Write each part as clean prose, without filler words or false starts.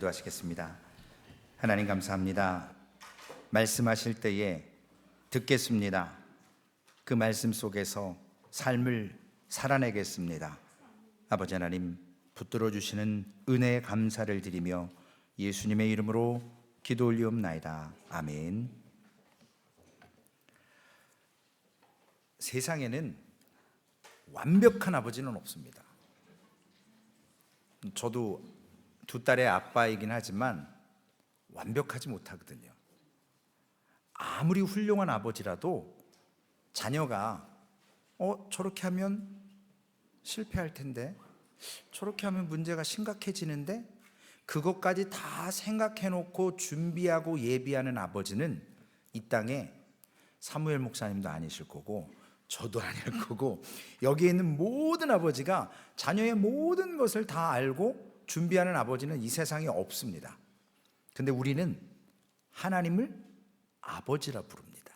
기도하시겠습니다. 하나님 감사합니다. 말씀하실 때에 듣겠습니다. 그 말씀 속에서 삶을 살아내겠습니다. 아버지 하나님, 붙들어 주시는 은혜에 감사를 드리며 예수님의 이름으로 기도 올리옵나이다. 아멘. 세상에는 완벽한 아버지는 없습니다. 저도 두 딸의 아빠이긴 하지만 완벽하지 못하거든요. 아무리 훌륭한 아버지라도 자녀가 저렇게 하면 실패할 텐데, 저렇게 하면 문제가 심각해지는데, 그것까지 다 생각해 놓고 준비하고 예비하는 아버지는 이 땅에 사무엘 목사님도 아니실 거고 저도 아닐 거고, 여기에 있는 모든 아버지가 자녀의 모든 것을 다 알고 준비하는 아버지는 이 세상에 없습니다. 근데 우리는 하나님을 아버지라 부릅니다.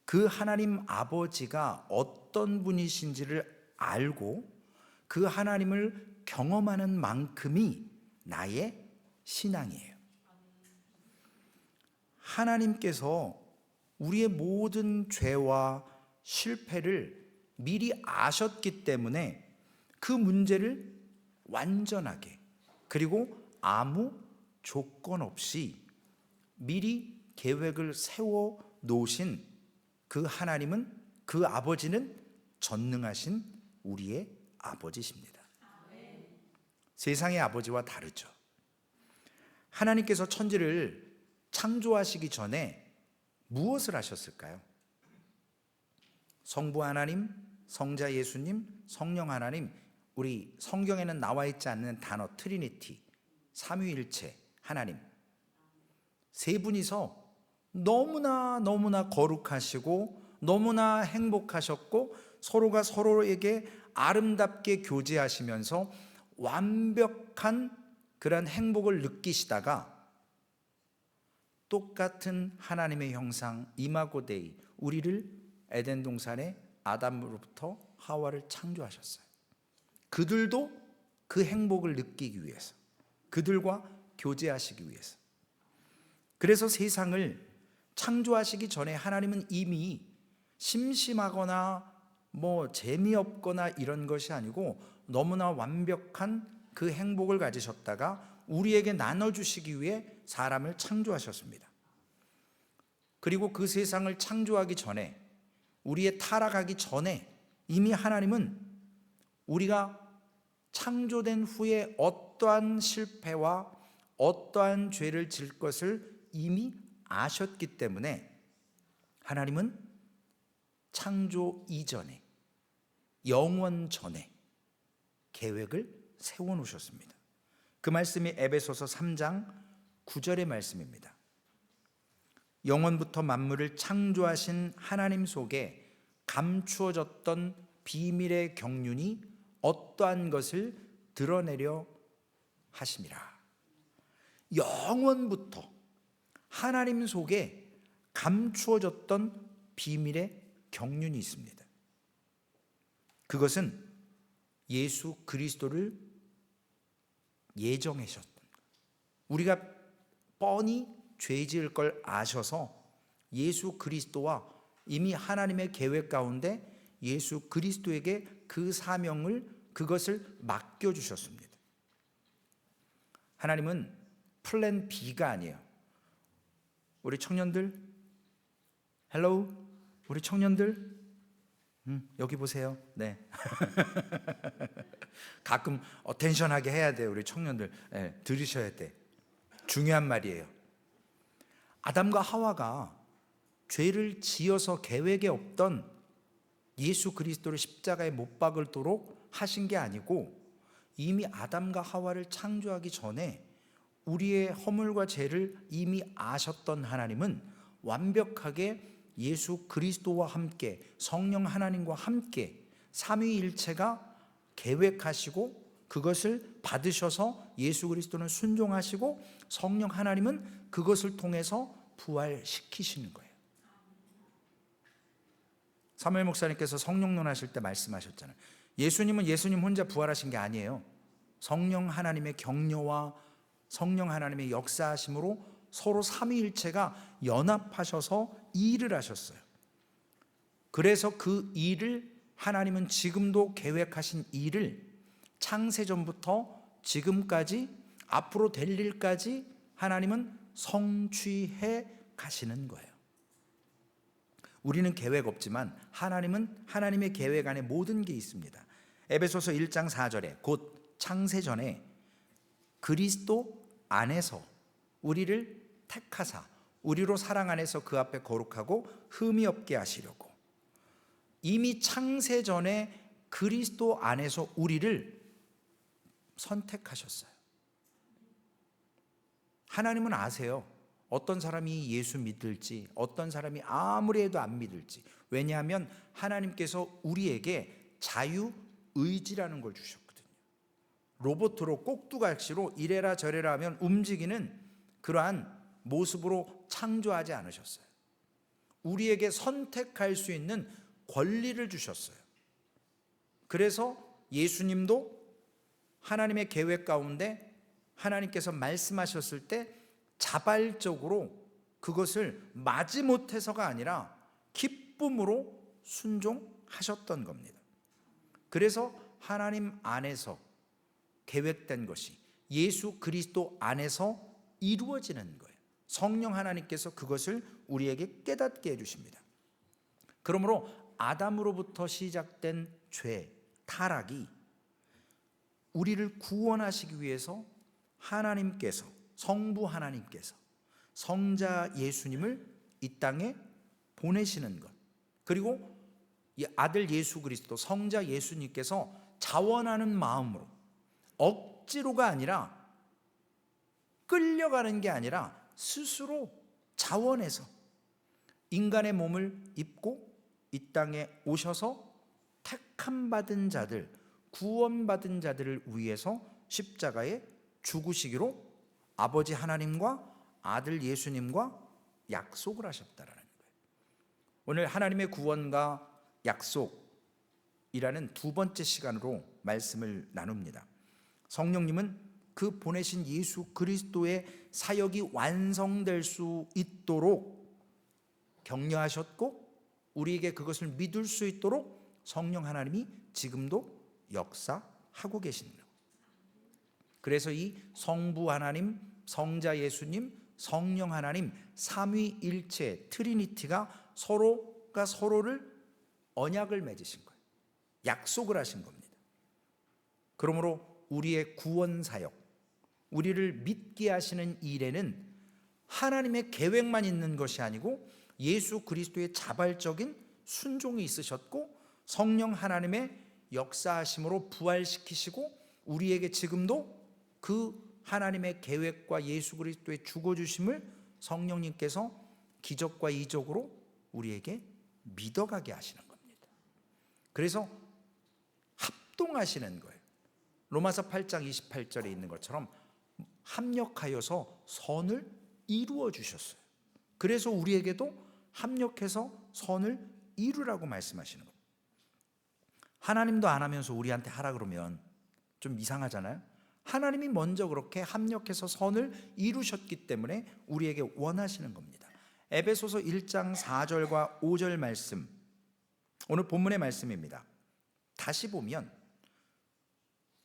그 하나님 아버지가 어떤 분이신지를 알고 그 하나님을 경험하는 만큼이 나의 신앙이에요. 하나님께서 우리의 모든 죄와 실패를 미리 아셨기 때문에 그 문제를 완전하게, 그리고 아무 조건 없이 미리 계획을 세워 놓으신 그 하나님은, 그 아버지는 전능하신 우리의 아버지십니다. 세상의 아버지와 다르죠. 하나님께서 천지를 창조하시기 전에 무엇을 하셨을까요? 성부 하나님, 성자 예수님, 성령 하나님, 우리 성경에는 나와 있지 않는 단어 트리니티, 삼위일체 하나님, 세 분이서 너무나 거룩하시고 너무나 행복하셨고 서로가 서로에게 아름답게 교제하시면서 완벽한 그런 행복을 느끼시다가 똑같은 하나님의 형상 이마고 데이, 우리를 에덴 동산의 아담으로부터 하와를 창조하셨어요. 그들도 그 행복을 느끼기 위해서, 그들과 교제하시기 위해서. 그래서 세상을 창조하시기 전에 하나님은 이미 심심하거나 재미없거나 이런 것이 아니고 너무나 완벽한 그 행복을 가지셨다가 우리에게 나눠주시기 위해 사람을 창조하셨습니다. 그리고 그 세상을 창조하기 전에, 우리의 타락하기 전에 이미 하나님은 우리가 창조된 후에 어떠한 실패와 어떠한 죄를 질 것을 이미 아셨기 때문에 하나님은 창조 이전에, 영원 전에 계획을 세워놓으셨습니다. 그 말씀이 에베소서 3장 9절의 말씀입니다. 영원부터 만물을 창조하신 하나님 속에 감추어졌던 비밀의 경륜이 어떠한 것을 드러내려 하심이라. 영원부터 하나님 속에 감추어졌던 비밀의 경륜이 있습니다. 그것은 예수 그리스도를 예정하셨던, 우리가 뻔히 죄 지을 걸 아셔서 예수 그리스도와 이미 하나님의 계획 가운데 예수 그리스도에게 그 사명을, 그것을 맡겨주셨습니다. 하나님은 플랜 B가 아니에요. 우리 청년들, 헬로우, 우리 청년들, 여기 보세요. 네. 가끔 어텐션하게 해야 돼요. 우리 청년들, 네, 들으셔야 돼. 중요한 말이에요. 아담과 하와가 죄를 지어서 계획에 없던 예수 그리스도를 십자가에 못 박을도록 하신 게 아니고, 이미 아담과 하와를 창조하기 전에 우리의 허물과 죄를 이미 아셨던 하나님은 완벽하게 예수 그리스도와 함께, 성령 하나님과 함께 삼위일체가 계획하시고 그것을 받으셔서 예수 그리스도는 순종하시고 성령 하나님은 그것을 통해서 부활시키시는 거예요. 사무엘 목사님께서 성령론 하실 때 말씀하셨잖아요. 예수님은 예수님 혼자 부활하신 게 아니에요. 성령 하나님의 격려와 성령 하나님의 역사하심으로 서로 삼위일체가 연합하셔서 이 일을 하셨어요. 그래서 그 일을 하나님은 지금도 계획하신 일을 창세전부터 지금까지 앞으로 될 일까지 하나님은 성취해 가시는 거예요. 우리는 계획 없지만 하나님은 하나님의 계획 안에 모든 게 있습니다. 에베소서 1장 4절에 곧 창세전에 그리스도 안에서 우리를 택하사 우리로 사랑 안에서 그 앞에 거룩하고 흠이 없게 하시려고, 이미 창세전에 그리스도 안에서 우리를 선택하셨어요. 하나님은 아세요. 어떤 사람이 예수 믿을지, 어떤 사람이 아무리 해도 안 믿을지. 왜냐하면 하나님께서 우리에게 자유의지라는 걸 주셨거든요. 로봇으로 꼭두각시로 이래라 저래라 하면 움직이는 그러한 모습으로 창조하지 않으셨어요. 우리에게 선택할 수 있는 권리를 주셨어요. 그래서 예수님도 하나님의 계획 가운데 하나님께서 말씀하셨을 때 자발적으로 그것을 마지못해서가 아니라 기쁨으로 순종하셨던 겁니다. 그래서 하나님 안에서 계획된 것이 예수 그리스도 안에서 이루어지는 거예요. 성령 하나님께서 그것을 우리에게 깨닫게 해주십니다. 그러므로 아담으로부터 시작된 죄, 타락이 우리를 구원하시기 위해서 하나님께서, 성부 하나님께서 성자 예수님을 이 땅에 보내시는 것, 그리고 이 아들 예수 그리스도 성자 예수님께서 자원하는 마음으로, 억지로가 아니라 끌려가는 게 아니라 스스로 자원해서 인간의 몸을 입고 이 땅에 오셔서 택함받은 자들, 구원받은 자들을 위해서 십자가에 죽으시기로 아버지 하나님과 아들 예수님과 약속을 하셨다라는 거예요. 오늘 하나님의 구원과 약속이라는 두 번째 시간으로 말씀을 나눕니다. 성령님은 그 보내신 예수 그리스도의 사역이 완성될 수 있도록 격려하셨고, 우리에게 그것을 믿을 수 있도록 성령 하나님이 지금도 역사하고 계십니다. 그래서 이 성부 하나님, 성자 예수님, 성령 하나님 삼위일체 트리니티가 서로가 서로를 언약을 맺으신 거예요. 약속을 하신 겁니다. 그러므로 우리의 구원 사역, 우리를 믿게 하시는 일에는 하나님의 계획만 있는 것이 아니고 예수 그리스도의 자발적인 순종이 있으셨고, 성령 하나님의 역사하심으로 부활시키시고, 우리에게 지금도 그 하나님의 계획과 예수 그리스도의 죽어주심을 성령님께서 기적과 이적으로 우리에게 믿어가게 하시는 겁니다. 그래서 합동하시는 거예요. 로마서 8장 28절에 있는 것처럼 합력하여서 선을 이루어 주셨어요. 그래서 우리에게도 합력해서 선을 이루라고 말씀하시는 거예요. 하나님도 안 하면서 우리한테 하라 그러면 좀 이상하잖아요. 하나님이 먼저 그렇게 합력해서 선을 이루셨기 때문에 우리에게 원하시는 겁니다. 에베소서 1장 4절과 5절 말씀, 오늘 본문의 말씀입니다. 다시 보면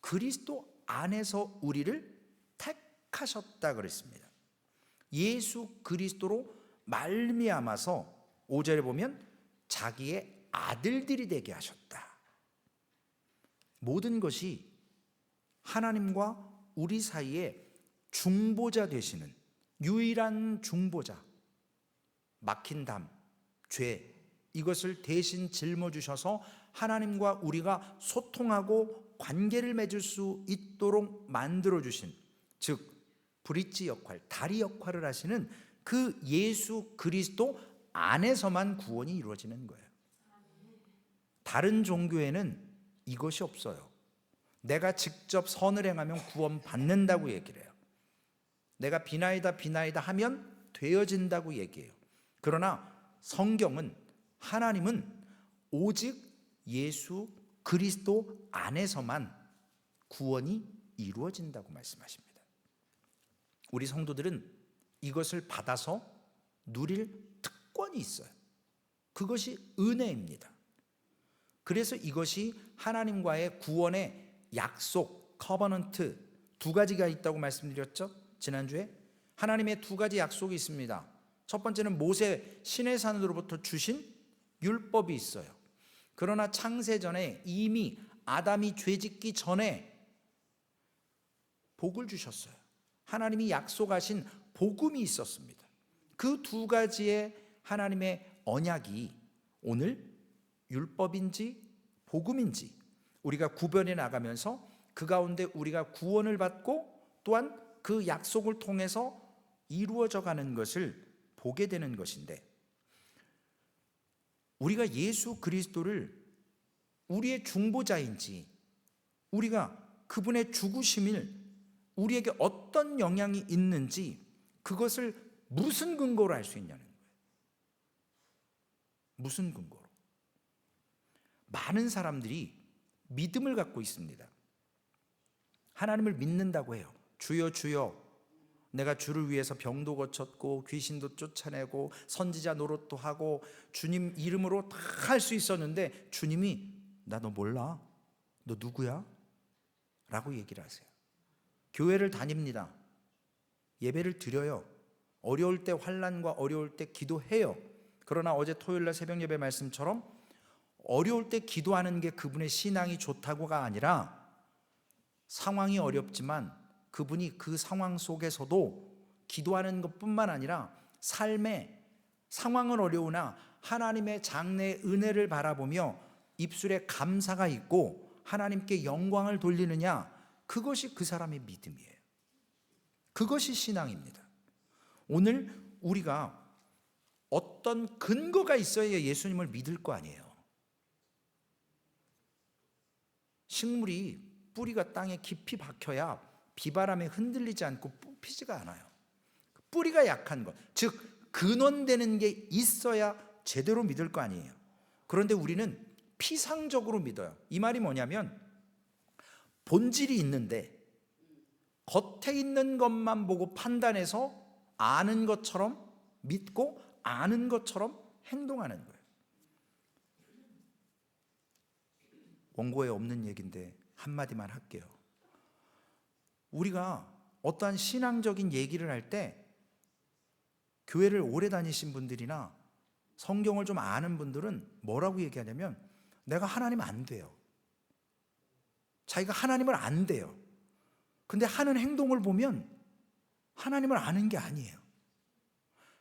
그리스도 안에서 우리를 택하셨다 그랬습니다. 예수 그리스도로 말미암아서 5절에 보면 자기의 아들들이 되게 하셨다. 모든 것이 하나님과 우리 사이에 중보자 되시는 유일한 중보자, 막힌 담, 죄, 이것을 대신 짊어주셔서 하나님과 우리가 소통하고 관계를 맺을 수 있도록 만들어주신, 즉 브릿지 역할, 다리 역할을 하시는 그 예수 그리스도 안에서만 구원이 이루어지는 거예요. 다른 종교에는 이것이 없어요. 내가 직접 선을 행하면 구원 받는다고 얘기를 해요. 내가 비나이다 하면 되어진다고 얘기해요. 그러나 성경은, 하나님은 오직 예수 그리스도 안에서만 구원이 이루어진다고 말씀하십니다. 우리 성도들은 이것을 받아서 누릴 특권이 있어요. 그것이 은혜입니다. 그래서 이것이 하나님과의 구원의 약속, 커버넌트 두 가지가 있다고 말씀드렸죠. 지난주에 하나님의 두 가지 약속이 있습니다. 첫 번째는 모세 시내산으로부터 주신 율법이 있어요. 그러나 창세전에 이미 아담이 죄짓기 전에 복을 주셨어요. 하나님이 약속하신 복음이 있었습니다. 그 두 가지의 하나님의 언약이 오늘 율법인지 복음인지 우리가 구별해 나가면서 그 가운데 우리가 구원을 받고 또한 그 약속을 통해서 이루어져 가는 것을 보게 되는 것인데, 우리가 예수 그리스도를 우리의 중보자인지 우리가 그분의 죽으심을 우리에게 어떤 영향이 있는지 그것을 무슨 근거로 알 수 있냐는 거예요. 무슨 근거로? 많은 사람들이 믿음을 갖고 있습니다. 하나님을 믿는다고 해요. 주여 주여, 내가 주를 위해서 병도 고쳤고 귀신도 쫓아내고 선지자 노릇도 하고 주님 이름으로 다 할 수 있었는데 주님이 나 너 몰라? 너 누구야? 라고 얘기를 하세요. 교회를 다닙니다. 예배를 드려요. 어려울 때 환난과 어려울 때 기도해요. 그러나 어제 토요일날 새벽 예배 말씀처럼 어려울 때 기도하는 게 그분의 신앙이 좋다고가 아니라 상황이 어렵지만 그분이 그 상황 속에서도 기도하는 것뿐만 아니라 삶의 상황은 어려우나 하나님의 장래의 은혜를 바라보며 입술에 감사가 있고 하나님께 영광을 돌리느냐, 그것이 그 사람의 믿음이에요. 그것이 신앙입니다. 오늘 우리가 어떤 근거가 있어야 예수님을 믿을 거 아니에요. 식물이 뿌리가 땅에 깊이 박혀야 비바람에 흔들리지 않고 뽑히지가 않아요. 뿌리가 약한 것, 즉 근원되는 게 있어야 제대로 믿을 거 아니에요. 그런데 우리는 피상적으로 믿어요. 이 말이 뭐냐면 본질이 있는데 겉에 있는 것만 보고 판단해서 아는 것처럼 믿고 아는 것처럼 행동하는 거예요. 원고에 없는 얘기인데 한마디만 할게요. 우리가 어떠한 신앙적인 얘기를 할 때 교회를 오래 다니신 분들이나 성경을 좀 아는 분들은 뭐라고 얘기하냐면 내가 하나님 안 돼요. 자기가 하나님을 안 돼요. 근데 하는 행동을 보면 하나님을 아는 게 아니에요.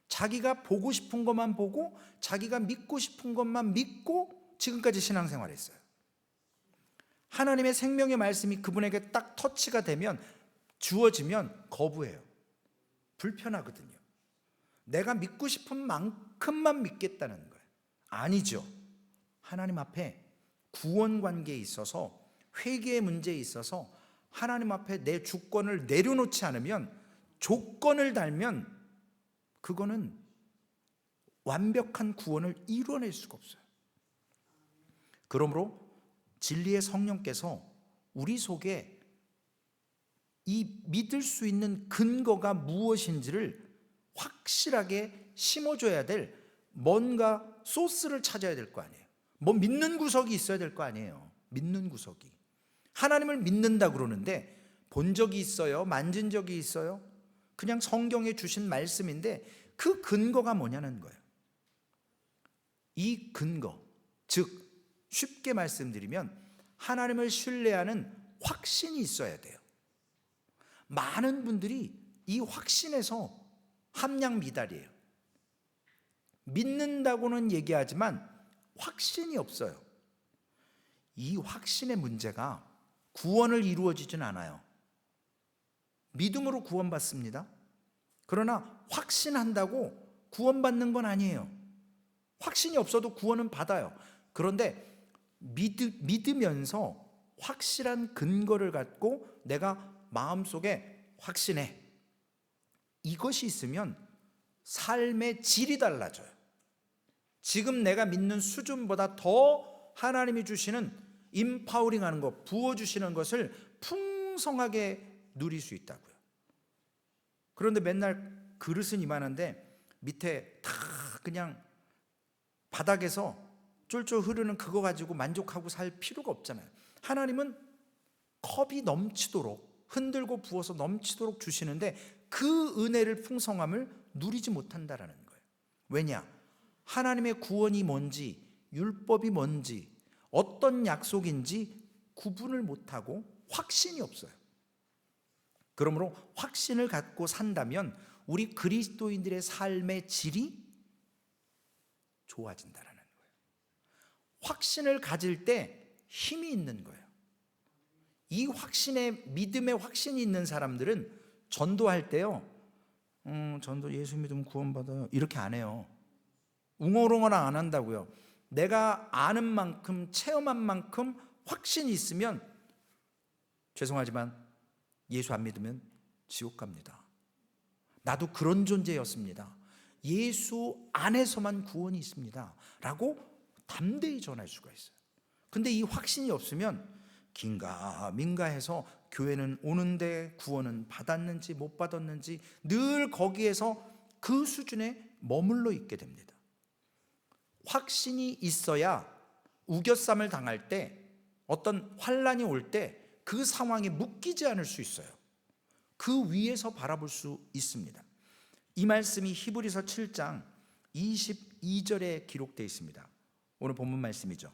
자기가 보고 싶은 것만 보고 자기가 믿고 싶은 것만 믿고 지금까지 신앙생활했어요. 하나님의 생명의 말씀이 그분에게 딱 터치가 되면, 주어지면 거부해요. 불편하거든요. 내가 믿고 싶은 만큼만 믿겠다는 거예요. 아니죠. 하나님 앞에 구원 관계에 있어서, 회개의 문제에 있어서 하나님 앞에 내 주권을 내려놓지 않으면, 조건을 달면 그거는 완벽한 구원을 이루어낼 수가 없어요. 그러므로 진리의 성령께서 우리 속에 이 믿을 수 있는 근거가 무엇인지를 확실하게 심어줘야 될 뭔가 소스를 찾아야 될 거 아니에요. 뭐 믿는 구석이 있어야 될 거 아니에요. 믿는 구석이. 하나님을 믿는다 그러는데 본 적이 있어요? 만진 적이 있어요? 그냥 성경에 주신 말씀인데 그 근거가 뭐냐는 거예요. 이 근거, 즉 쉽게 말씀드리면 하나님을 신뢰하는 확신이 있어야 돼요. 많은 분들이 이 확신에서 함량 미달이에요. 믿는다고는 얘기하지만 확신이 없어요. 이 확신의 문제가 구원을 이루어지진 않아요. 믿음으로 구원받습니다. 그러나 확신한다고 구원받는 건 아니에요. 확신이 없어도 구원은 받아요. 그런데 믿으면서 확실한 근거를 갖고 내가 마음속에 확신해. 이것이 있으면 삶의 질이 달라져요. 지금 내가 믿는 수준보다 더 하나님이 주시는 임파워링하는 것, 부어주시는 것을 풍성하게 누릴 수 있다고요. 그런데 맨날 그릇은 이만한데 밑에 다 그냥 바닥에서 쫄쫄 흐르는 그거 가지고 만족하고 살 필요가 없잖아요. 하나님은 컵이 넘치도록 흔들고 부어서 넘치도록 주시는데 그 은혜를 풍성함을 누리지 못한다라는 거예요. 왜냐? 하나님의 구원이 뭔지, 율법이 뭔지, 어떤 약속인지 구분을 못하고 확신이 없어요. 그러므로 확신을 갖고 산다면 우리 그리스도인들의 삶의 질이 좋아진다라는 거예요. 확신을 가질 때 힘이 있는 거예요. 이 확신에, 믿음의 확신이 있는 사람들은 전도할 때요, 전도 예수 믿으면 구원받아요, 이렇게 안 해요. 웅얼웅얼 안 한다고요. 내가 아는 만큼, 체험한 만큼 확신이 있으면, 죄송하지만 예수 안 믿으면 지옥 갑니다. 나도 그런 존재였습니다. 예수 안에서만 구원이 있습니다 라고 담대히 전할 수가 있어요. 근데 이 확신이 없으면 긴가민가 해서 교회는 오는데 구원은 받았는지 못 받았는지 늘 거기에서 그 수준에 머물러 있게 됩니다. 확신이 있어야 우겨쌈을 당할 때, 어떤 환난이 올 때 그 상황에 묶이지 않을 수 있어요. 그 위에서 바라볼 수 있습니다. 이 말씀이 히브리서 7장 22절에 기록되어 있습니다. 오늘 본문 말씀이죠.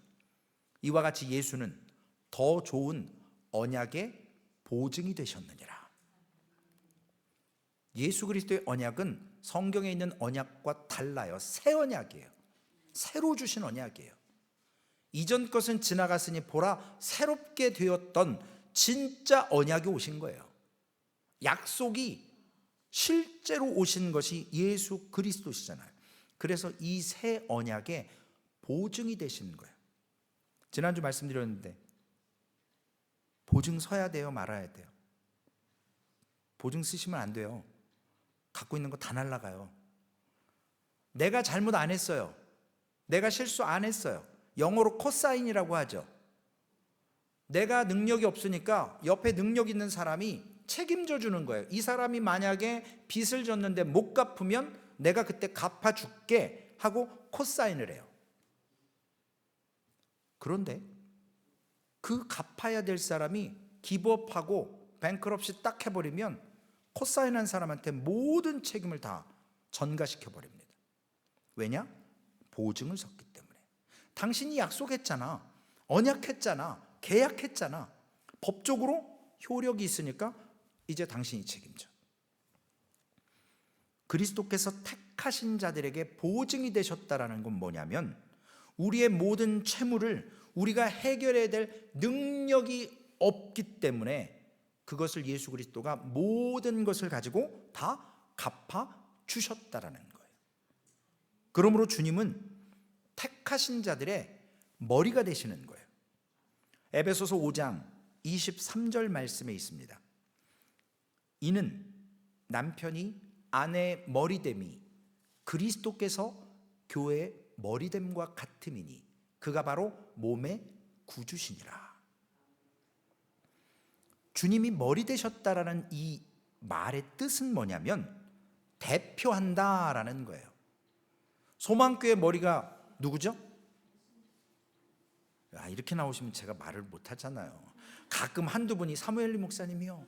이와 같이 예수는 더 좋은 언약의 보증이 되셨느니라. 예수 그리스도의 언약은 성경에 있는 언약과 달라요. 새 언약이에요. 새로 주신 언약이에요. 이전 것은 지나갔으니 보라 새롭게 되었던 진짜 언약이 오신 거예요. 약속이 실제로 오신 것이 예수 그리스도시잖아요. 그래서 이 새 언약의 보증이 되시는 거예요. 지난주 말씀드렸는데 보증 서야 돼요, 말아야 돼요? 보증 쓰시면 안 돼요. 갖고 있는 거 다 날아가요. 내가 잘못 안 했어요. 내가 실수 안 했어요. 영어로 코사인이라고 하죠. 내가 능력이 없으니까 옆에 능력 있는 사람이 책임져 주는 거예요. 이 사람이 만약에 빚을 졌는데 못 갚으면 내가 그때 갚아줄게 하고 코사인을 해요. 그런데 그 갚아야 될 사람이 기브업하고 뱅크럽시 딱 해버리면 코사인한 사람한테 모든 책임을 다 전가시켜버립니다. 왜냐? 보증을 섰기 때문에. 당신이 약속했잖아, 언약했잖아, 계약했잖아. 법적으로 효력이 있으니까 이제 당신이 책임져. 그리스도께서 택하신 자들에게 보증이 되셨다라는 건 뭐냐면 우리의 모든 채무를 우리가 해결해야 될 능력이 없기 때문에 그것을 예수 그리스도가 모든 것을 가지고 다 갚아 주셨다라는 거예요. 그러므로 주님은 택하신 자들의 머리가 되시는 거예요. 에베소서 5장 23절 말씀에 있습니다. 이는 남편이 아내의 머리됨이 그리스도께서 교회의 머리됨과 같음이니 그가 바로 몸의 구주시니라. 주님이 머리 되셨다라는 이 말의 뜻은 뭐냐면 대표한다라는 거예요. 소망교회 머리가 누구죠? 이렇게 나오시면 제가 말을 못하잖아요. 가끔 한두 분이 사무엘리 목사님이요,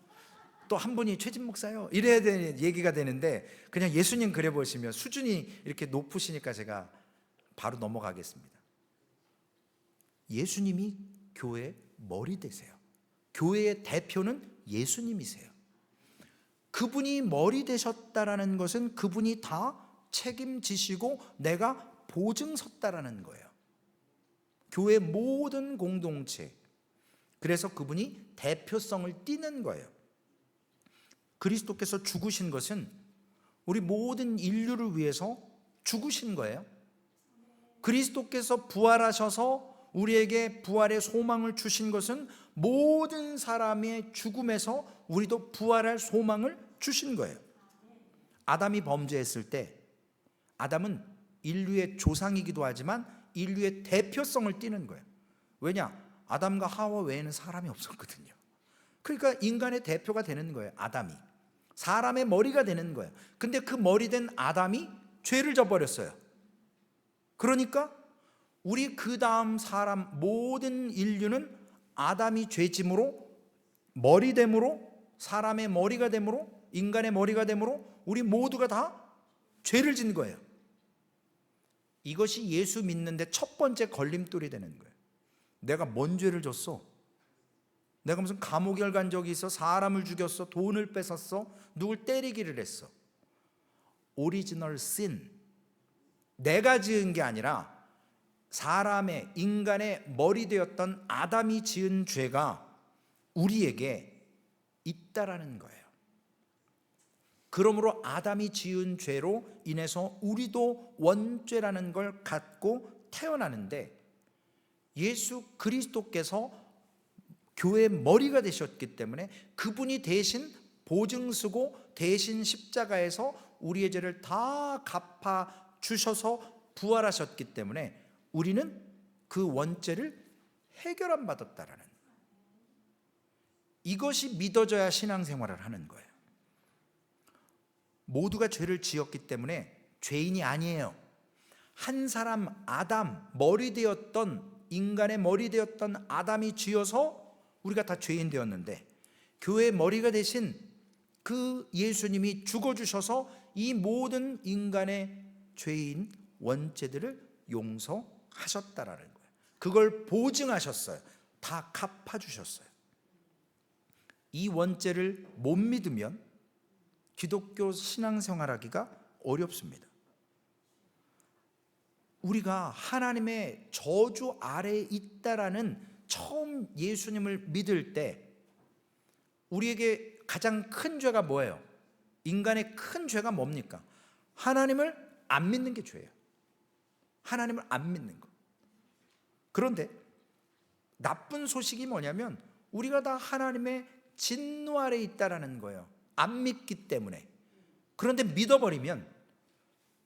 또 한 분이 최진 목사요, 이래야 되는 얘기가 되는데 그냥 예수님 그래 보시면 수준이 이렇게 높으시니까 제가 바로 넘어가겠습니다. 예수님이 교회의 머리 되세요. 교회의 대표는 예수님이세요. 그분이 머리 되셨다라는 것은 그분이 다 책임지시고 내가 보증 섰다라는 거예요. 교회 모든 공동체. 그래서 그분이 대표성을 띠는 거예요. 그리스도께서 죽으신 것은 우리 모든 인류를 위해서 죽으신 거예요. 그리스도께서 부활하셔서 우리에게 부활의 소망을 주신 것은 모든 사람의 죽음에서 우리도 부활할 소망을 주신 거예요. 아담이 범죄했을 때 아담은 인류의 조상이기도 하지만 인류의 대표성을 띠는 거예요. 왜냐? 아담과 하와 외에는 사람이 없었거든요. 그러니까 인간의 대표가 되는 거예요. 아담이 사람의 머리가 되는 거예요. 근데 그 머리 된 아담이 죄를 져버렸어요. 그러니까 우리 그 다음 사람 모든 인류는 아담이 죄짐으로 머리됨으로 사람의 머리가 됨으로 인간의 머리가 됨으로 우리 모두가 다 죄를 진 거예요. 이것이 예수 믿는데 첫 번째 걸림돌이 되는 거예요. 내가 뭔 죄를 졌어? 내가 무슨 감옥에 간 적이 있어? 사람을 죽였어? 돈을 뺏었어? 누굴 때리기를 했어? 오리지널 신, 내가 지은 게 아니라 사람의 인간의 머리 되었던 아담이 지은 죄가 우리에게 있다라는 거예요. 그러므로 아담이 지은 죄로 인해서 우리도 원죄라는 걸 갖고 태어나는데, 예수 그리스도께서 교회의 머리가 되셨기 때문에 그분이 대신 보증 서고 대신 십자가에서 우리의 죄를 다 갚아 주셔서 부활하셨기 때문에 우리는 그 원죄를 해결함 받았다라는, 이것이 믿어져야 신앙생활을 하는 거예요. 모두가 죄를 지었기 때문에 죄인이 아니에요. 한 사람 아담, 머리 되었던 인간의 머리 되었던 아담이 지어서 우리가 다 죄인 되었는데, 교회의 머리가 되신 그 예수님이 죽어주셔서 이 모든 인간의 죄인 원죄들을 용서하셨다라는 거예요. 그걸 보증하셨어요. 다 갚아주셨어요. 이 원죄를 못 믿으면 기독교 신앙생활하기가 어렵습니다. 우리가 하나님의 저주 아래에 있다라는 처음 예수님을 믿을 때 우리에게 가장 큰 죄가 뭐예요? 인간의 큰 죄가 뭡니까? 하나님을 안 믿는 게 죄예요. 하나님을 안 믿는 거. 그런데 나쁜 소식이 뭐냐면 우리가 다 하나님의 진노 아래에 있다라는 거예요. 안 믿기 때문에. 그런데 믿어버리면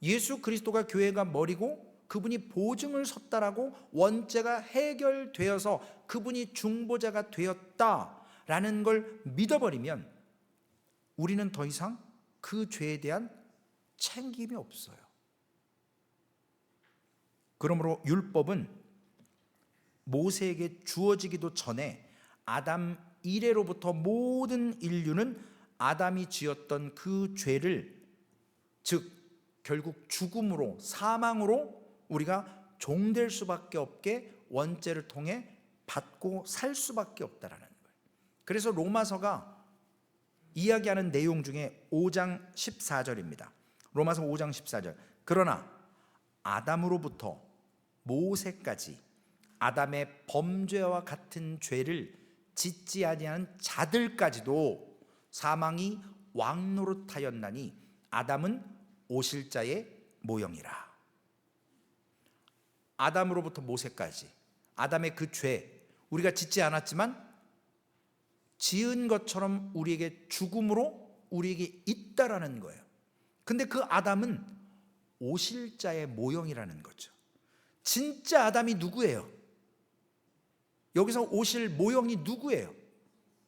예수 그리스도가 교회가 머리고 그분이 보증을 섰다라고 원죄가 해결되어서 그분이 중보자가 되었다라는 걸 믿어버리면 우리는 더 이상 그 죄에 대한 책임이 없어요. 그러므로 율법은 모세에게 주어지기도 전에 아담 이래로부터 모든 인류는 아담이 지었던 그 죄를, 즉 결국 죽음으로 사망으로 우리가 종될 수밖에 없게 원죄를 통해 받고 살 수밖에 없다라는 거예요. 그래서 로마서가 이야기하는 내용 중에 5장 14절입니다. 로마서 5장 14절. 그러나 아담으로부터 모세까지 아담의 범죄와 같은 죄를 짓지 아니한 자들까지도 사망이 왕노릇하였나니 아담은 오실자의 모형이라. 아담으로부터 모세까지 아담의 그 죄, 우리가 짓지 않았지만 지은 것처럼 우리에게 죽음으로 우리에게 있다라는 거예요. 근데 그 아담은 오실자의 모형이라는 거죠. 진짜 아담이 누구예요? 여기서 오실 모형이 누구예요?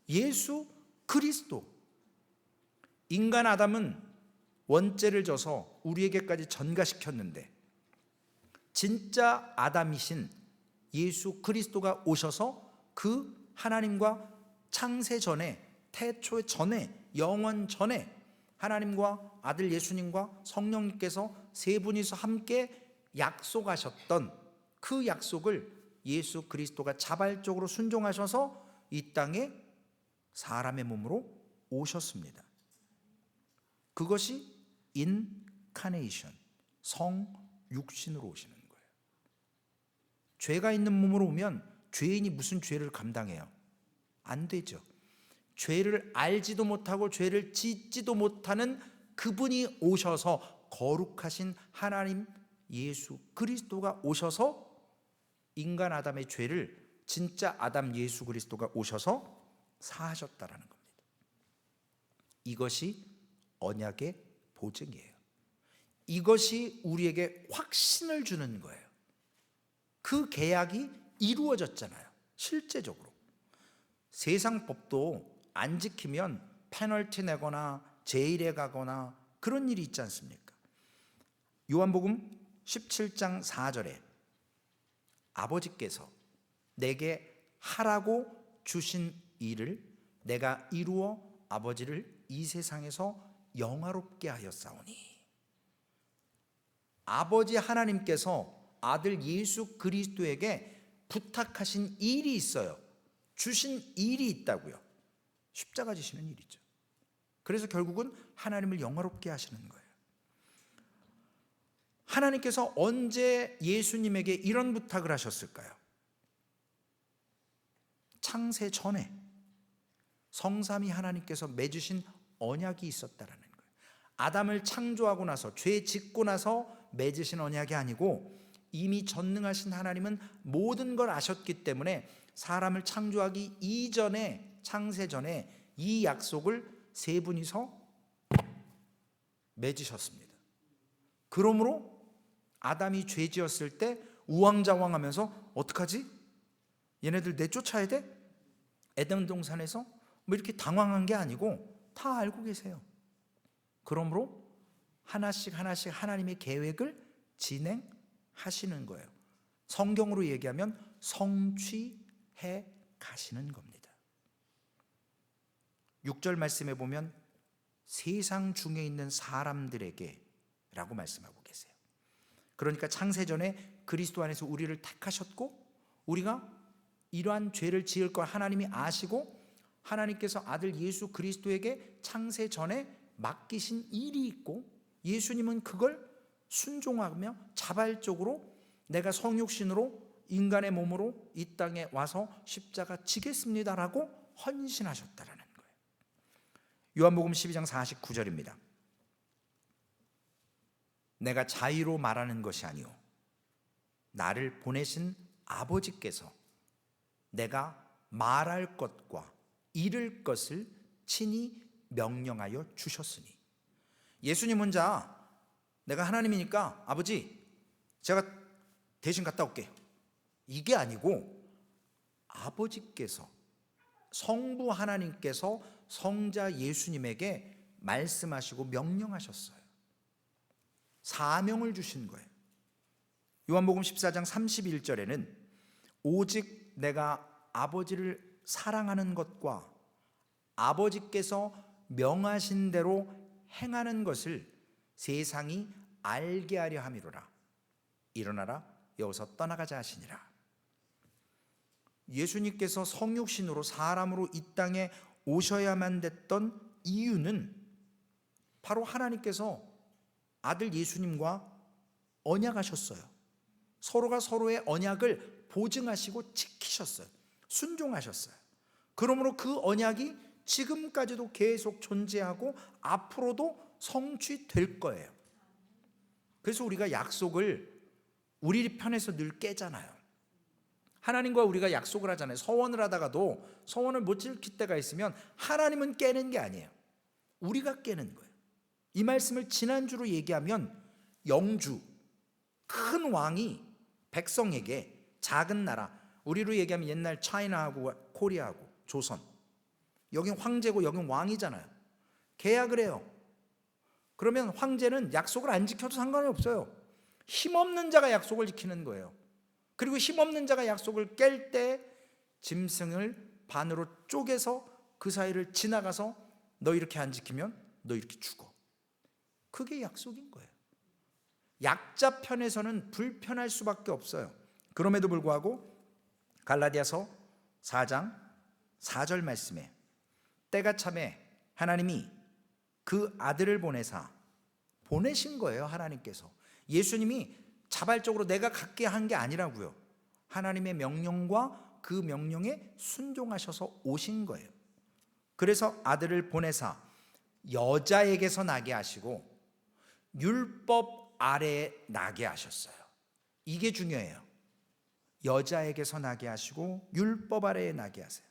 예수 그리스도. 인간 아담은 원죄를 져서 우리에게까지 전가시켰는데 진짜 아담이신 예수 그리스도가 오셔서 그 하나님과 창세 전에, 태초 전에, 영원 전에 하나님과 아들 예수님과 성령님께서 세 분이서 함께 약속하셨던 그 약속을 예수 그리스도가 자발적으로 순종하셔서 이 땅에 사람의 몸으로 오셨습니다. 그것이 인카네이션, 성육신으로 오시는 거예요. 죄가 있는 몸으로 오면 죄인이 무슨 죄를 감당해요? 안 되죠. 죄를 알지도 못하고 죄를 짓지도 못하는 그분이 오셔서, 거룩하신 하나님 예수 그리스도가 오셔서 인간 아담의 죄를 진짜 아담 예수 그리스도가 오셔서 사하셨다라는 겁니다. 이것이 언약의 보증이에요. 이것이 우리에게 확신을 주는 거예요. 그 계약이 이루어졌잖아요. 실제적으로 세상 법도 안 지키면 페널티 내거나 제일에 가거나 그런 일이 있지 않습니까? 요한복음 17장 4절에 아버지께서 내게 하라고 주신 일을 내가 이루어 아버지를 이 세상에서 영화롭게 하였사오니, 아버지 하나님께서 아들 예수 그리스도에게 부탁하신 일이 있어요. 주신 일이 있다고요. 십자가 지시는 일이죠. 그래서 결국은 하나님을 영화롭게 하시는 거예요. 하나님께서 언제 예수님에게 이런 부탁을 하셨을까요? 창세 전에 성삼위 하나님께서 맺으신 언약이 있었다라는 거예요. 아담을 창조하고 나서, 죄 짓고 나서 맺으신 언약이 아니고 이미 전능하신 하나님은 모든 걸 아셨기 때문에 사람을 창조하기 이전에, 창세 전에 이 약속을 세 분이서 맺으셨습니다. 그러므로 아담이 죄 지었을 때 우왕좌왕하면서 어떡하지? 얘네들 내쫓아야 돼? 에덴 동산에서 뭐 이렇게 당황한 게 아니고 다 알고 계세요. 그러므로 하나씩 하나씩 하나님의 계획을 진행하시는 거예요. 성경으로 얘기하면 성취해 가시는 겁니다. 6절 말씀에 보면 세상 중에 있는 사람들에게 라고 말씀하고 계세요. 그러니까 창세전에 그리스도 안에서 우리를 택하셨고, 우리가 이러한 죄를 지을 걸 하나님이 아시고 하나님께서 아들 예수 그리스도에게 창세전에 맡기신 일이 있고, 예수님은 그걸 순종하며 자발적으로 내가 성육신으로 인간의 몸으로 이 땅에 와서 십자가 지겠습니다라고 헌신하셨다라는 거예요. 요한복음 12장 49절입니다. 내가 자의로 말하는 것이 아니오 나를 보내신 아버지께서 내가 말할 것과 이를 것을 친히 명령하여 주셨으니. 예수님 혼자 내가 하나님이니까 아버지 제가 대신 갔다 올게요, 이게 아니고 아버지께서, 성부 하나님께서 성자 예수님에게 말씀하시고 명령하셨어요. 사명을 주신 거예요. 요한복음 14장 31절에는 오직 내가 아버지를 사랑하는 것과 아버지께서 명하신 대로 행하는 것을 세상이 알게 하려 함이로라. 일어나라 여기서 떠나가자 하시니라. 예수님께서 성육신으로 사람으로 이 땅에 오셔야만 됐던 이유는 바로 하나님께서 아들 예수님과 언약하셨어요. 서로가 서로의 언약을 보증하시고 지키셨어요. 순종하셨어요. 그러므로 그 언약이 지금까지도 계속 존재하고 앞으로도 성취될 거예요. 그래서 우리가 약속을 우리 편에서 늘 깨잖아요. 하나님과 우리가 약속을 하잖아요. 서원을 하다가도 서원을 못 지킬 때가 있으면 하나님은 깨는 게 아니에요. 우리가 깨는 거예요. 이 말씀을 지난주로 얘기하면 영주, 큰 왕이 백성에게, 작은 나라, 우리로 얘기하면 옛날 차이나하고 코리아하고 조선, 여긴 황제고 여긴 왕이잖아요. 계약을 해요. 그러면 황제는 약속을 안 지켜도 상관이 없어요. 힘없는 자가 약속을 지키는 거예요. 그리고 힘없는 자가 약속을 깰 때 짐승을 반으로 쪼개서 그 사이를 지나가서 너 이렇게 안 지키면 너 이렇게 죽어. 그게 약속인 거예요. 약자 편에서는 불편할 수밖에 없어요. 그럼에도 불구하고 갈라디아서 4장 4절 말씀에 때가 참에 하나님이 그 아들을 보내신 거예요. 하나님께서, 예수님이 자발적으로 내가 갖게 한 게 아니라고요. 하나님의 명령과 그 명령에 순종하셔서 오신 거예요. 그래서 아들을 보내사 여자에게서 나게 하시고 율법 아래에 나게 하셨어요. 이게 중요해요. 여자에게서 나게 하시고 율법 아래에 나게 하세요.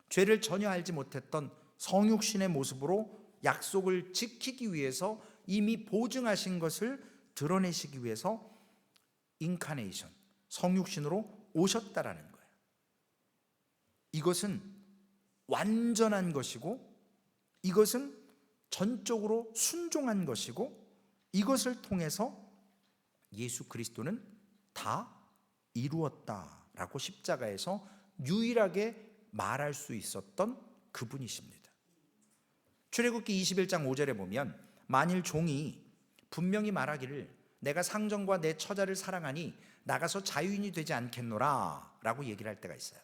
죄를 전혀 알지 못했던 성육신의 모습으로 약속을 지키기 위해서 이미 보증하신 것을 드러내시기 위해서 인카네이션, 성육신으로 오셨다라는 거예요. 이것은 완전한 것이고, 이것은 전적으로 순종한 것이고, 이것을 통해서 예수 그리스도는 다 이루었다라고 십자가에서 유일하게 말할 수 있었던 그분이십니다. 출애굽기 21장 5절에 보면, 만일 종이 분명히 말하기를 내가 상전과 내 처자를 사랑하니 나가서 자유인이 되지 않겠노라 라고 얘기를 할 때가 있어요.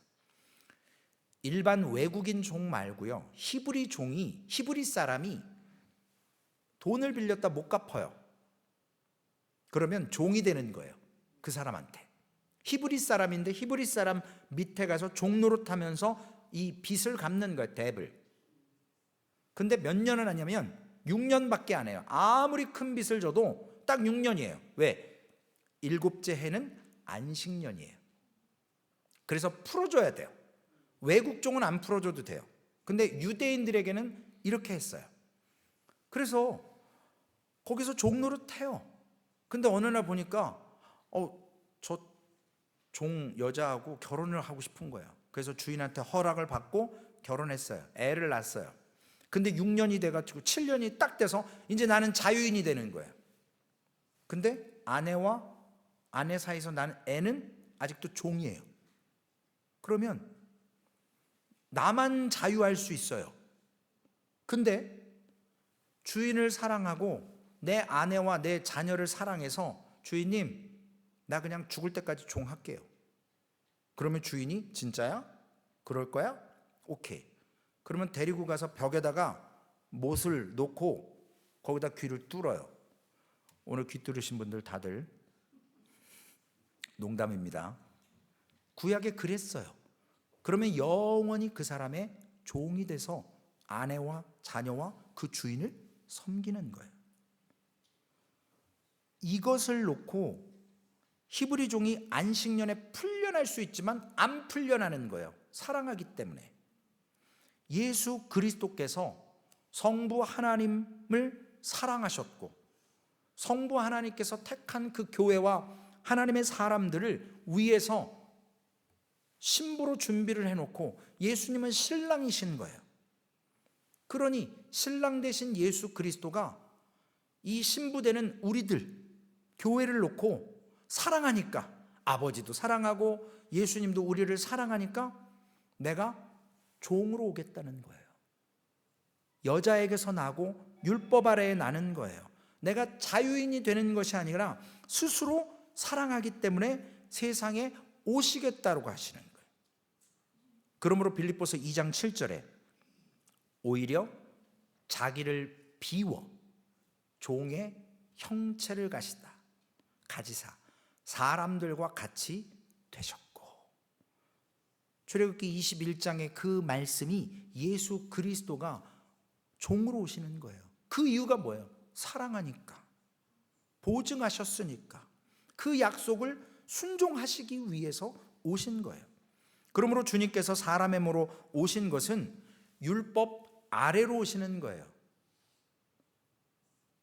일반 외국인 종 말고요, 히브리 사람이 돈을 빌렸다 못 갚아요. 그러면 종이 되는 거예요, 그 사람한테. 히브리 사람인데 히브리 사람 밑에 가서 종 노릇하면서 이 빚을 갚는 거예요, 뎁을. 근데 몇 년을 하냐면 6년밖에 안 해요. 아무리 큰 빚을 져도 딱 6년이에요. 왜? 7째 해는 안식년이에요. 그래서 풀어줘야 돼요. 외국 종은 안 풀어줘도 돼요. 근데 유대인들에게는 이렇게 했어요. 그래서 거기서 종 노릇해요. 근데 어느 날 보니까 저 종 여자하고 결혼을 하고 싶은 거예요. 그래서 주인한테 허락을 받고 결혼했어요. 애를 낳았어요. 근데 6년이 돼가지고 7년이 딱 돼서 이제 나는 자유인이 되는 거예요. 근데 아내와 아내 사이에서 난 애는 아직도 종이에요. 그러면 나만 자유할 수 있어요. 근데 주인을 사랑하고 내 아내와 내 자녀를 사랑해서, 주인님 나 그냥 죽을 때까지 종할게요. 그러면 주인이 진짜야? 그럴 거야? 오케이. 그러면 데리고 가서 벽에다가 못을 놓고 거기다 귀를 뚫어요. 오늘 귀 뚫으신 분들 다들 농담입니다. 구약에 그랬어요. 그러면 영원히 그 사람의 종이 돼서 아내와 자녀와 그 주인을 섬기는 거예요. 이것을 놓고 히브리 종이 안식년에 풀려날 수 있지만 안 풀려나는 거예요. 사랑하기 때문에. 예수 그리스도께서 성부 하나님을 사랑하셨고, 성부 하나님께서 택한 그 교회와 하나님의 사람들을 위해서 신부로 준비를 해놓고 예수님은 신랑이신 거예요. 그러니 신랑 되신 예수 그리스도가 이 신부되는 우리들, 교회를 놓고 사랑하니까, 아버지도 사랑하고 예수님도 우리를 사랑하니까 내가 종으로 오겠다는 거예요. 여자에게서 나고 율법 아래에 나는 거예요. 내가 자유인이 되는 것이 아니라 스스로 사랑하기 때문에 세상에 오시겠다고 하시는 거예요. 그러므로 빌립보서 2장 7절에 오히려 자기를 비워 종의 형체를 가지사 사람들과 같이 되셨고, 출애굽기 21장의 그 말씀이 예수 그리스도가 종으로 오시는 거예요. 그 이유가 뭐예요? 사랑하니까, 보증하셨으니까, 그 약속을 순종하시기 위해서 오신 거예요. 그러므로 주님께서 사람의 모로 오신 것은 율법 아래로 오시는 거예요.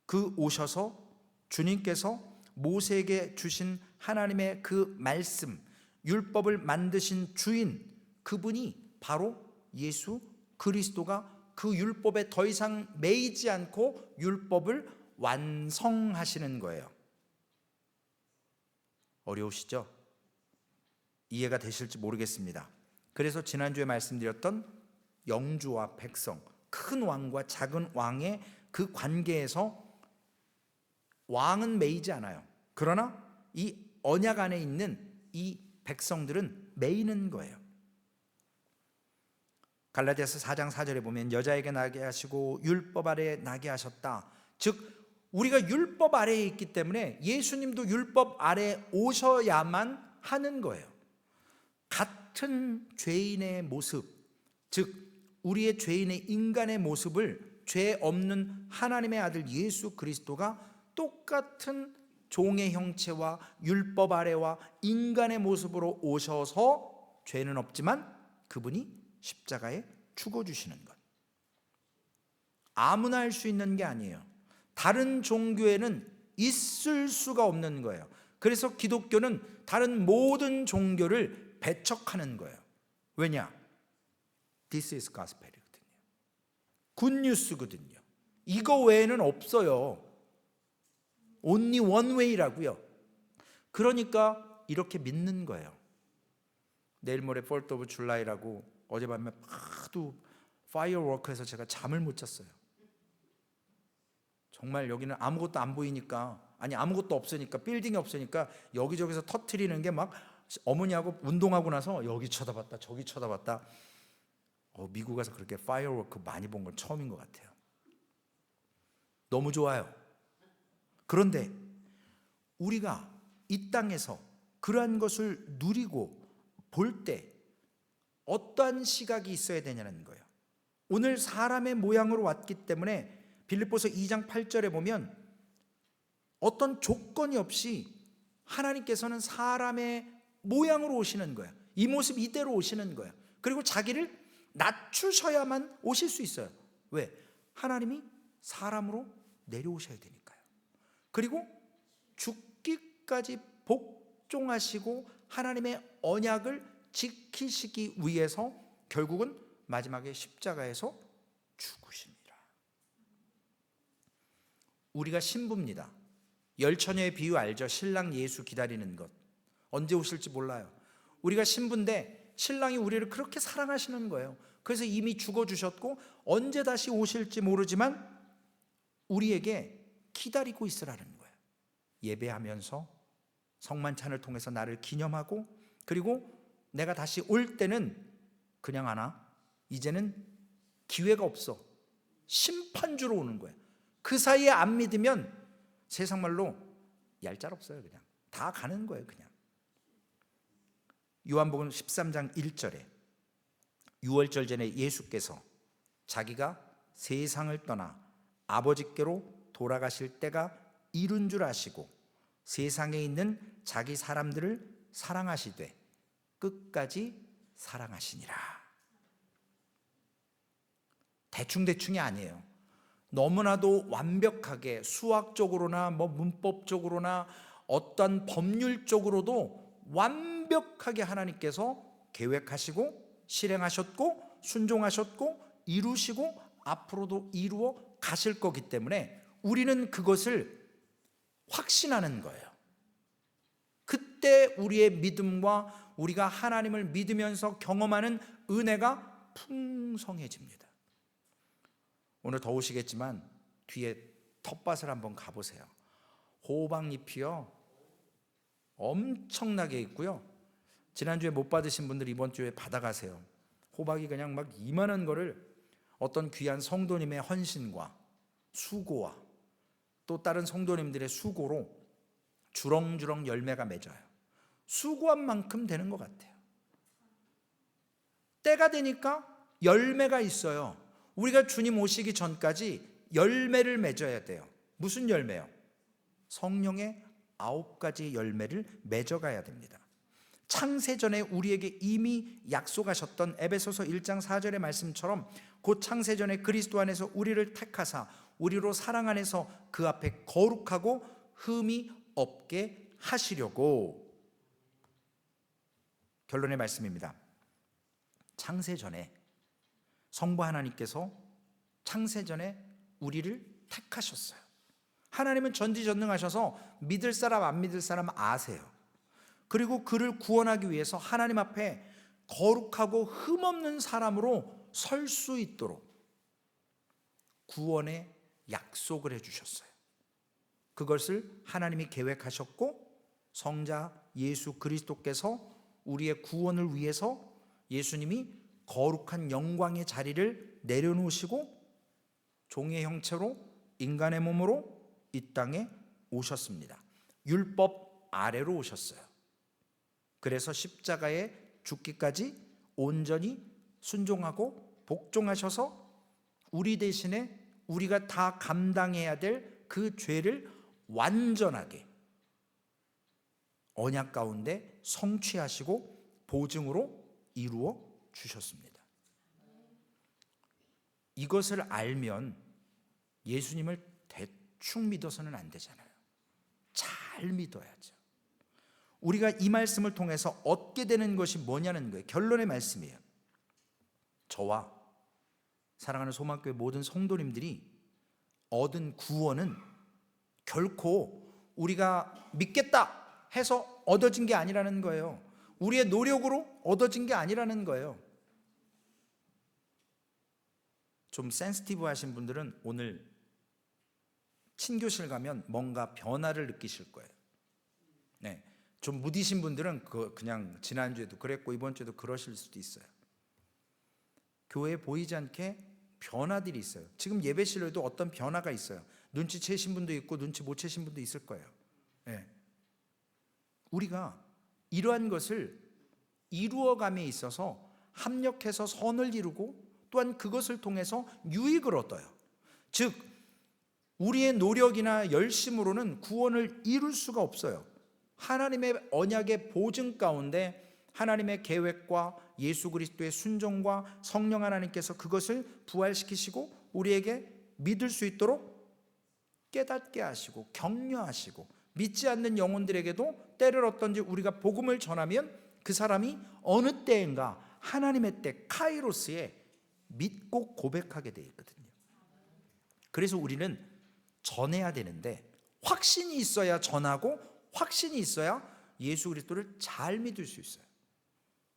그 오셔서 주님께서 모세에게 주신 하나님의 그 말씀, 율법을 만드신 주인, 그분이 바로 예수 그리스도가 그 율법에 더 이상 매이지 않고 율법을 완성하시는 거예요. 어려우시죠? 이해가 되실지 모르겠습니다. 그래서 지난주에 말씀드렸던 영주와 백성, 큰 왕과 작은 왕의 그 관계에서 왕은 매이지 않아요. 그러나 이 언약 안에 있는 이 백성들은 매이는 거예요. 갈라디아서 4장 4절에 보면 여자에게 나게 하시고 율법 아래에 나게 하셨다. 즉 우리가 율법 아래에 있기 때문에 예수님도 율법 아래에 오셔야만 하는 거예요. 같은 죄인의 모습, 즉 우리의 죄인의 인간의 모습을 죄 없는 하나님의 아들 예수 그리스도가 똑같은 종의 형체와 율법 아래와 인간의 모습으로 오셔서 죄는 없지만 그분이 십자가에 죽어주시는 것, 아무나 할 수 있는 게 아니에요. 다른 종교에는 있을 수가 없는 거예요. 그래서 기독교는 다른 모든 종교를 배척하는 거예요. 왜냐? This is gospel이거든요. 굿뉴스거든요. 이거 외에는 없어요. Only one way라고요. 그러니까 이렇게 믿는 거예요. 내일 모레 4th of July라고 어젯밤에 하도 파이어워크에서 제가 잠을 못 잤어요. 정말 여기는 아무것도 안 보이니까, 아니 아무것도 없으니까, 빌딩이 없으니까 여기저기서 터트리는 게 막, 어머니하고 운동하고 나서 여기 쳐다봤다 저기 쳐다봤다. 미국 가서 그렇게 파이어워크 많이 본 건 처음인 것 같아요. 너무 좋아요. 그런데 우리가 이 땅에서 그러한 것을 누리고 볼 때 어떠한 시각이 있어야 되냐는 거예요. 오늘 사람의 모양으로 왔기 때문에 빌립보서 2장 8절에 보면 어떤 조건이 없이 하나님께서는 사람의 모양으로 오시는 거예요. 이 모습 이대로 오시는 거예요. 그리고 자기를 낮추셔야만 오실 수 있어요. 왜? 하나님이 사람으로 내려오셔야 되니까요. 그리고 죽기까지 복종하시고 하나님의 언약을 지키시기 위해서 결국은 마지막에 십자가에서 죽으십니다. 우리가 신부입니다. 열처녀의 비유 알죠? 신랑 예수 기다리는 것. 언제 오실지 몰라요. 우리가 신부인데 신랑이 우리를 그렇게 사랑하시는 거예요. 그래서 이미 죽어주셨고 언제 다시 오실지 모르지만 우리에게 기다리고 있으라는 거예요. 예배하면서 성만찬을 통해서 나를 기념하고, 그리고 내가 다시 올 때는 그냥 안 와. 이제는 기회가 없어. 심판주로 오는 거예요. 그 사이에 안 믿으면 세상 말로 얄짤없어요. 그냥 다 가는 거예요. 그냥. 요한복음 13장 1절에 유월절 전에 예수께서 자기가 세상을 떠나 아버지께로 돌아가실 때가 이른 줄 아시고 세상에 있는 자기 사람들을 사랑하시되 끝까지 사랑하시니라. 대충대충이 아니에요. 너무나도 완벽하게 수학적으로나 문법적으로나 어떤 법률적으로도 완벽하게 하나님께서 계획하시고 실행하셨고 순종하셨고 이루시고 앞으로도 이루어 가실 거기 때문에 우리는 그것을 확신하는 거예요. 그때 우리의 믿음과 우리가 하나님을 믿으면서 경험하는 은혜가 풍성해집니다. 오늘 더우시겠지만 뒤에 텃밭을 한번 가보세요. 호박잎이요 엄청나게 있고요. 지난주에 못 받으신 분들 이번 주에 받아가세요. 호박이 그냥 막 이만한 거를 어떤 귀한 성도님의 헌신과 수고와 또 다른 성도님들의 수고로 주렁주렁 열매가 맺어요. 수고한 만큼 되는 것 같아요. 때가 되니까 열매가 있어요. 우리가 주님 오시기 전까지 열매를 맺어야 돼요. 무슨 열매요? 성령의 9가지 열매를 맺어가야 됩니다. 창세전에 우리에게 이미 약속하셨던 에베소서 1장 4절의 말씀처럼 곧 창세전에 그리스도 안에서 우리를 택하사 우리로 사랑 안에서 그 앞에 거룩하고 흠이 없게 하시려고. 결론의 말씀입니다. 창세전에 성부 하나님께서 창세전에 우리를 택하셨어요. 하나님은 전지전능하셔서 믿을 사람 안 믿을 사람 아세요. 그리고 그를 구원하기 위해서 하나님 앞에 거룩하고 흠없는 사람으로 설 수 있도록 구원의 약속을 해주셨어요. 그것을 하나님이 계획하셨고 성자 예수 그리스도께서 우리의 구원을 위해서 예수님이 거룩한 영광의 자리를 내려놓으시고 종의 형체로 인간의 몸으로 이 땅에 오셨습니다. 율법 아래로 오셨어요. 그래서 십자가에 죽기까지 온전히 순종하고 복종하셔서 우리 대신에 우리가 다 감당해야 될 그 죄를 완전하게 언약 가운데 성취하시고 보증으로 이루어 주셨습니다. 이것을 알면 예수님을 대충 믿어서는 안 되잖아요. 잘 믿어야죠. 우리가 이 말씀을 통해서 얻게 되는 것이 뭐냐는 거예요. 결론의 말씀이에요. 저와 사랑하는 소망교회 모든 성도님들이 얻은 구원은 결코 우리가 믿겠다 해서 얻어진 게 아니라는 거예요. 우리의 노력으로 얻어진 게 아니라는 거예요. 좀 센시티브 하신 분들은 오늘 친교실 가면 뭔가 변화를 느끼실 거예요. 네, 좀 무디신 분들은 그냥 지난주에도 그랬고 이번 주에도 그러실 수도 있어요. 교회에 보이지 않게 변화들이 있어요. 지금 예배실에도 어떤 변화가 있어요. 눈치채신 분도 있고 눈치 못 채신 분도 있을 거예요. 네. 우리가 이러한 것을 이루어감에 있어서 합력해서 선을 이루고 또한 그것을 통해서 유익을 얻어요. 즉 우리의 노력이나 열심으로는 구원을 이룰 수가 없어요. 하나님의 언약의 보증 가운데 하나님의 계획과 예수 그리스도의 순종과 성령 하나님께서 그것을 부활시키시고 우리에게 믿을 수 있도록 깨닫게 하시고 격려하시고 믿지 않는 영혼들에게도 때를 어떤지 우리가 복음을 전하면 그 사람이 어느 때인가 하나님의 때 카이로스에 믿고 고백하게 되어 있거든요. 그래서 우리는 전해야 되는데 확신이 있어야 전하고 확신이 있어야 예수 그리스도를 잘 믿을 수 있어요.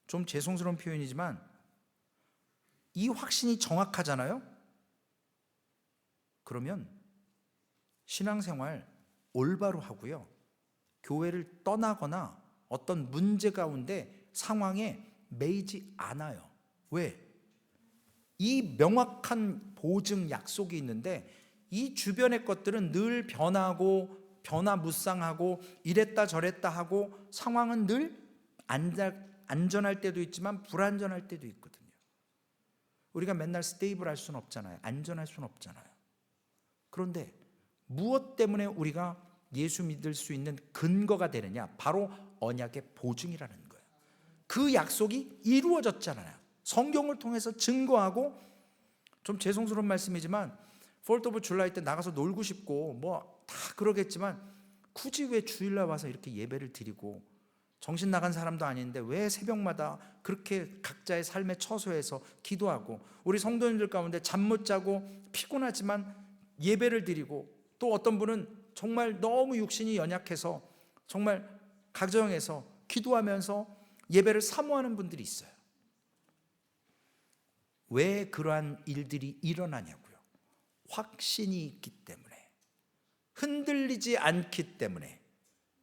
좀 죄송스러운 표현이지만 이 확신이 정확하잖아요. 그러면 신앙생활 올바로 하고요, 교회를 떠나거나 어떤 문제 가운데 상황에 매이지 않아요. 왜? 이 명확한 보증 약속이 있는데 이 주변의 것들은 늘 변하고 변화무쌍하고 이랬다 저랬다 하고 상황은 늘 안전할 때도 있지만 불안전할 때도 있거든요. 우리가 맨날 스테이블할 수는 없잖아요. 안전할 수는 없잖아요. 그런데 무엇 때문에 우리가 예수 믿을 수 있는 근거가 되느냐? 바로 언약의 보증이라는 거예요. 그 약속이 이루어졌잖아요. 성경을 통해서 증거하고, 좀 죄송스러운 말씀이지만 4th of July 때 나가서 놀고 싶고 뭐 다 그러겠지만 굳이 왜 주일날 와서 이렇게 예배를 드리고 정신 나간 사람도 아닌데 왜 새벽마다 그렇게 각자의 삶에 처소해서 기도하고 우리 성도님들 가운데 잠 못 자고 피곤하지만 예배를 드리고 또 어떤 분은 정말 너무 육신이 연약해서 정말 가정에서 기도하면서 예배를 사모하는 분들이 있어요. 왜 그러한 일들이 일어나냐고요. 확신이 있기 때문에, 흔들리지 않기 때문에,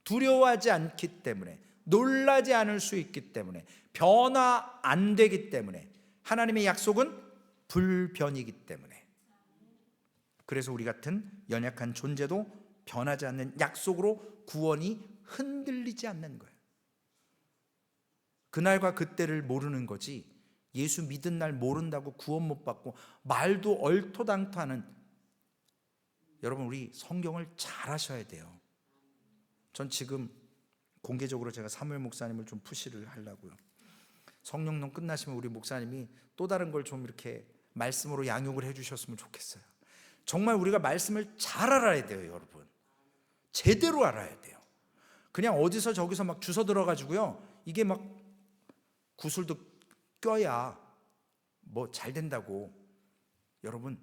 두려워하지 않기 때문에, 놀라지 않을 수 있기 때문에, 변화 안 되기 때문에, 하나님의 약속은 불변이기 때문에. 그래서 우리 같은 연약한 존재도 변하지 않는 약속으로 구원이 흔들리지 않는 거예요. 그날과 그때를 모르는 거지 예수 믿은 날 모른다고 구원 못 받고 말도 얼토당토하는, 여러분 우리 성경을 잘 하셔야 돼요. 전 지금 공개적으로 제가 사무엘 목사님을 좀 푸시를 하려고요. 성령론 끝나시면 우리 목사님이 또 다른 걸 좀 이렇게 말씀으로 양육을 해주셨으면 좋겠어요. 정말 우리가 말씀을 잘 알아야 돼요, 여러분. 제대로 알아야 돼요. 그냥 어디서 저기서 막 주워 들어가지고요, 이게 막 구슬도 껴야 뭐 잘 된다고. 여러분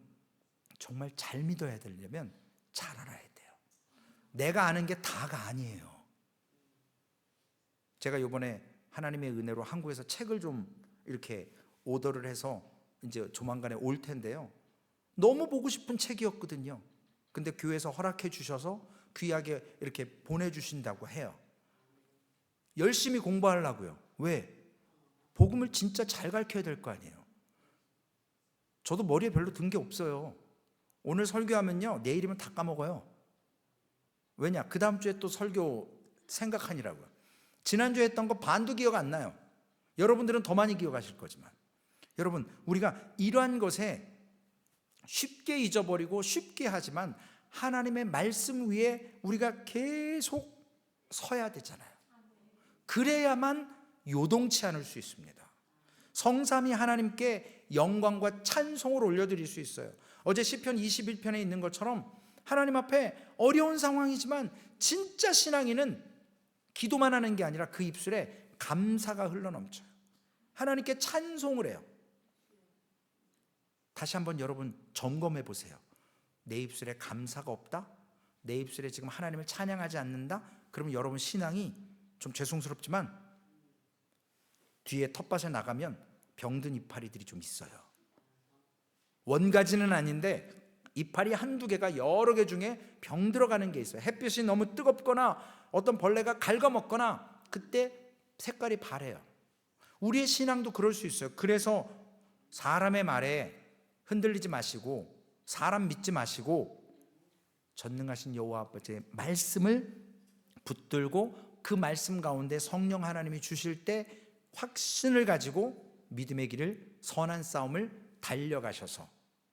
정말 잘 믿어야 되려면 잘 알아야 돼요. 내가 아는 게 다가 아니에요. 제가 이번에 하나님의 은혜로 한국에서 책을 좀 이렇게 오더를 해서 이제 조만간에 올 텐데요, 너무 보고 싶은 책이었거든요. 근데 교회에서 허락해 주셔서 귀하게 이렇게 보내주신다고 해요. 열심히 공부하려고요. 왜? 복음을 진짜 잘 가르쳐야 될 거 아니에요. 저도 머리에 별로 든 게 없어요. 오늘 설교하면요, 내일이면 다 까먹어요. 왜냐? 그 다음 주에 또 설교 생각하니라고요. 지난주에 했던 거 반도 기억 안 나요. 여러분들은 더 많이 기억하실 거지만. 여러분 우리가 이러한 것에 쉽게 잊어버리고 쉽게 하지만 하나님의 말씀 위에 우리가 계속 서야 되잖아요. 그래야만 요동치 않을 수 있습니다. 성삼위 하나님께 영광과 찬송을 올려드릴 수 있어요. 어제 시편 21편에 있는 것처럼 하나님 앞에 어려운 상황이지만 진짜 신앙인은 기도만 하는 게 아니라 그 입술에 감사가 흘러넘쳐요. 하나님께 찬송을 해요. 다시 한번 여러분 점검해 보세요. 내 입술에 감사가 없다? 내 입술에 지금 하나님을 찬양하지 않는다? 그러면 여러분 신앙이 좀 죄송스럽지만 뒤에 텃밭에 나가면 병든 이파리들이 좀 있어요. 원가지는 아닌데 이파리 한두 개가 여러 개 중에 병 들어가는 게 있어요. 햇빛이 너무 뜨겁거나 어떤 벌레가 갉아먹거나 그때 색깔이 바래요. 우리의 신앙도 그럴 수 있어요. 그래서 사람의 말에 흔들리지 마시고 사람 믿지 마시고 전능하신 여호와 아버지의 말씀을 붙들고 그 말씀 가운데 성령 하나님이 주실 때 확신을 가지고 믿음의 길을 선한 싸움을 달려가셔서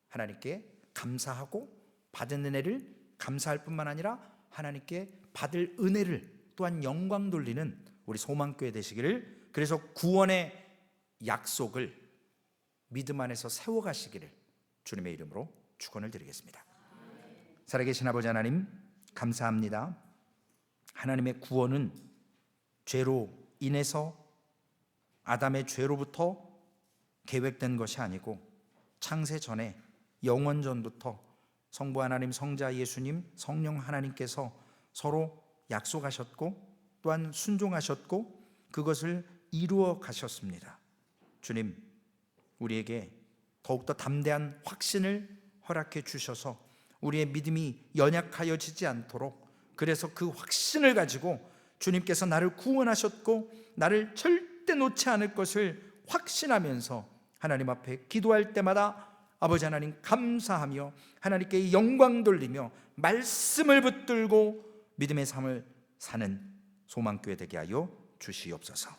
하나님께 감사하고 받은 은혜를 감사할 뿐만 아니라 하나님께 받을 은혜를 또한 영광 돌리는 우리 소망교회 되시기를, 그래서 구원의 약속을 믿음 안에서 세워가시기를 주님의 이름으로 축원을 드리겠습니다. 살아계신 아버지 하나님, 감사합니다. 하나님의 구원은 죄로 인해서 아담의 죄로부터 계획된 것이 아니고 창세 전에 영원 전부터 성부 하나님, 성자 예수님, 성령 하나님께서 서로 약속하셨고 또한 순종하셨고 그것을 이루어 가셨습니다. 주님, 우리에게 더욱더 담대한 확신을 허락해 주셔서 우리의 믿음이 연약하여지지 않도록, 그래서 그 확신을 가지고 주님께서 나를 구원하셨고 나를 절대 놓지 않을 것을 확신하면서 하나님 앞에 기도할 때마다 아버지 하나님 감사하며 하나님께 영광 돌리며 말씀을 붙들고 믿음의 삶을 사는 소망교회 되게 하여 주시옵소서.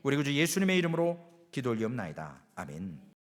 우리 구주 예수님의 이름으로 기도 올리옵나이다. 아멘.